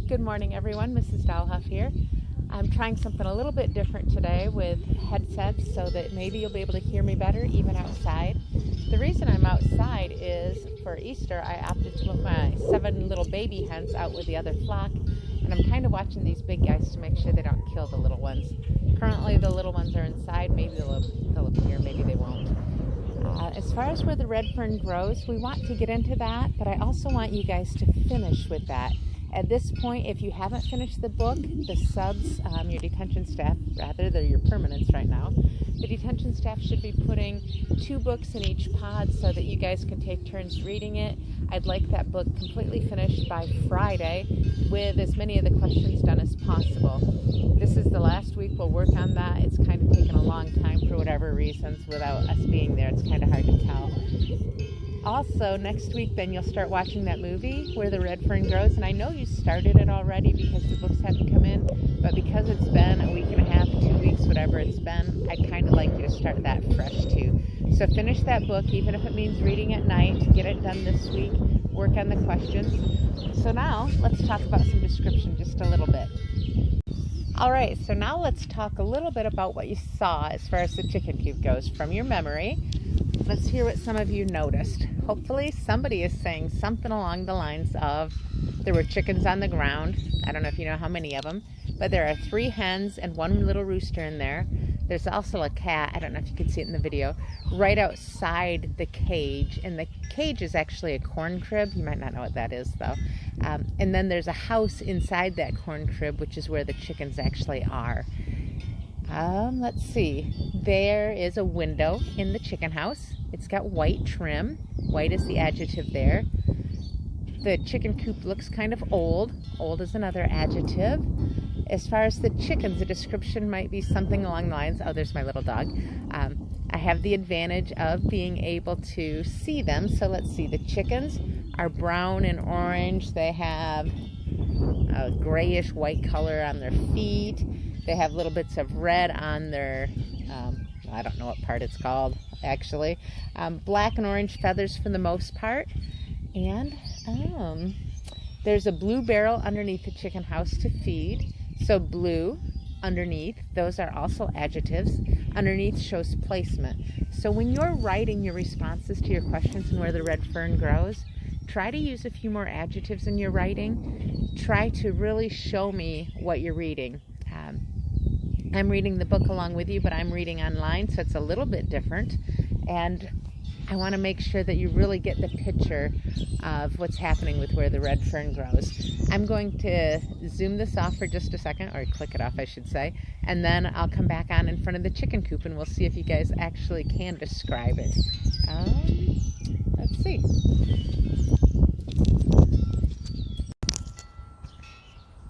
Good morning, everyone. Mrs. Dahlhoff here. I'm trying something a little bit different today with headsets so that maybe you'll be able to hear me better even outside. The reason I'm outside is for Easter I opted to put my 7 little baby hens out with the other flock, and I'm kind of watching these big guys to make sure they don't kill the little ones. Currently the little ones are inside. Maybe they'll appear, maybe they won't. As far as where the red fern grows, we want to get into that, but I also want you guys to finish with that. At this point, if you haven't finished the book, the subs, your detention staff, rather, they're your permanents right now, the detention staff should be putting 2 books in each pod so that you guys can take turns reading it. I'd like that book completely finished by Friday with as many of the questions done as possible. This is the last week we'll work on that. It's kind of taken a long time for whatever reasons without us being there. It's kind of hard to tell. Also, next week, then you'll start watching that movie where the red fern grows. And I know you started it already because the books hadn't come in, but because it's been a week and a half, 2 weeks, whatever it's been, I'd kind of like you to start that fresh too. So finish that book, even if it means reading at night. Get it done this week. Work on the questions. So now, let's talk about some description just a little bit. All right, so now let's talk a little bit about what you saw as far as the chicken coop goes from your memory. Let's hear what some of you noticed. Hopefully somebody is saying something along the lines of there were chickens on the ground. I don't know if you know how many of them, but there are 3 hens and 1 little rooster in there. There's also a cat, I don't know if you could see it in the video, right outside the cage. And the cage is actually a corn crib. You might not know what that is though. And then there's a house inside that corn crib, which is where the chickens actually are. Let's see. There is a window in the chicken house. It's got white trim. White is the adjective there. The chicken coop looks kind of old. Old is another adjective. As far as the chickens, the description might be something along the lines, oh, there's my little dog. I have the advantage of being able to see them. So let's see. The chickens are brown and orange. They have a grayish white color on their feet. They have little bits of red on their, I don't know what part it's called, actually. Black and orange feathers for the most part. And there's a blue barrel underneath the chicken house to feed. So blue underneath, those are also adjectives. Underneath shows placement. So when you're writing your responses to your questions and where the red fern grows, try to use a few more adjectives in your writing. Try to really show me what you're reading. I'm reading the book along with you, but I'm reading online, so it's a little bit different. And I want to make sure that you really get the picture of what's happening with where the red fern grows. I'm going to zoom this off for just a second, or click it off, I should say, and then I'll come back on in front of the chicken coop and we'll see if you guys actually can describe it. Let's see.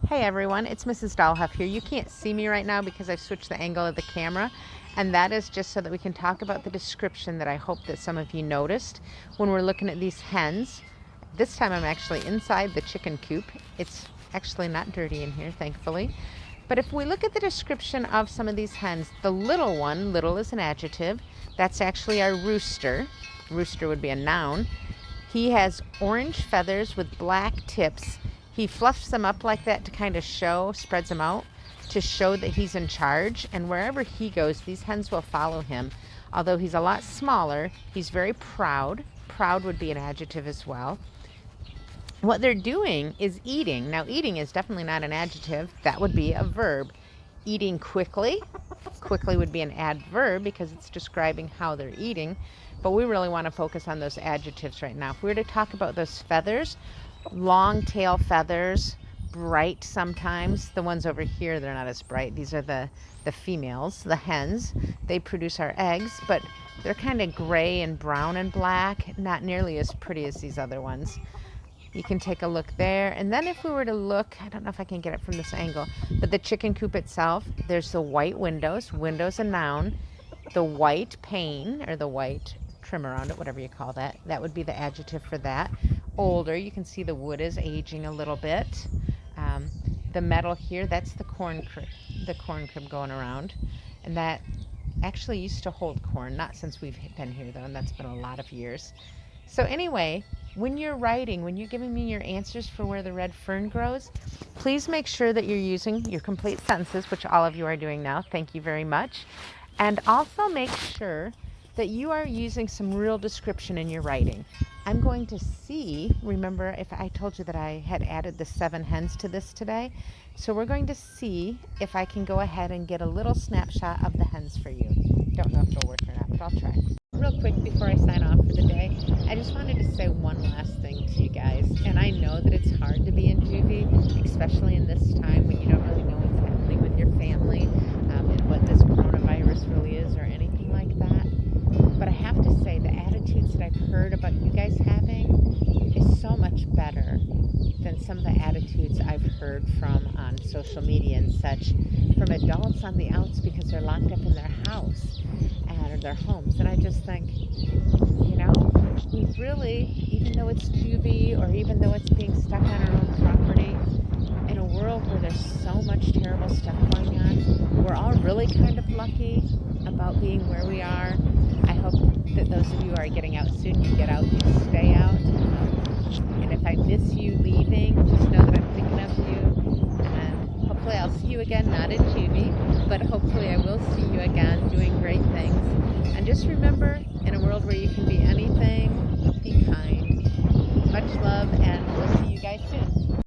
Hey everyone, it's Mrs. Dahlhoff here. You can't see me right now because I've switched the angle of the camera, and that is just so that we can talk about the description that I hope that some of you noticed when we're looking at these hens. This time I'm actually inside the chicken coop. It's actually not dirty in here, thankfully. But if we look at the description of some of these hens, the little one, little is an adjective, that's actually our rooster. Rooster would be a noun. He has orange feathers with black tips. He fluffs them up like that to kind of show, spreads them out to show that he's in charge. And wherever he goes, these hens will follow him. Although he's a lot smaller, he's very proud. Proud would be an adjective as well. What they're doing is eating. Now, eating is definitely not an adjective. That would be a verb. Eating quickly. Quickly would be an adverb because it's describing how they're eating. But we really want to focus on those adjectives right now. If we were to talk about those feathers, long tail feathers, bright sometimes. The ones over here, they're not as bright. These are the females, the hens. They produce our eggs, but they're kind of gray and brown and black, not nearly as pretty as these other ones. You can take a look there. And then if we were to look, I don't know if I can get it from this angle, but the chicken coop itself, there's the white windows. Windows a noun. The white pane, or the white trim around it, whatever you call that, that would be the adjective for that. Older, you can see the wood is aging a little bit. The metal here, that's the corn crib going around, and that actually used to hold corn, not since we've been here though, and that's been a lot of years. So anyway, when you're writing, when you're giving me your answers for where the red fern grows, please make sure that you're using your complete sentences, which all of you are doing now. Thank you very much. And also make sure that you are using some real description in your writing. I'm going to see, remember if I told you that I had added the 7 hens to this today? So we're going to see if I can go ahead and get a little snapshot of the hens for you. Don't know if it'll work or not, but I'll try. Real quick before I sign off for the day, I just wanted to say one last thing to you guys. And I know that it's hard to be in juvie, especially in this time when you don't really know what's happening with your family and what this coronavirus really is or anything like that. But I have to say the attitudes that I've heard about you guys having is so much better than some of the attitudes I've heard from on social media and such from adults on the outs because they're locked up in their house or their homes. And I just think, you know, we really, even though it's juvie or even though it's being stuck on our own property, in a world where there's so much terrible stuff going on, we're all really kind of lucky about being where we are. I hope that those of you who are getting out soon, you get out, you stay out. And if I miss you leaving, just know that I'm thinking of you. And hopefully I'll see you again, not in juvie, but hopefully I will see you again doing great things. And just remember, in a world where you can be anything, be kind. Much love.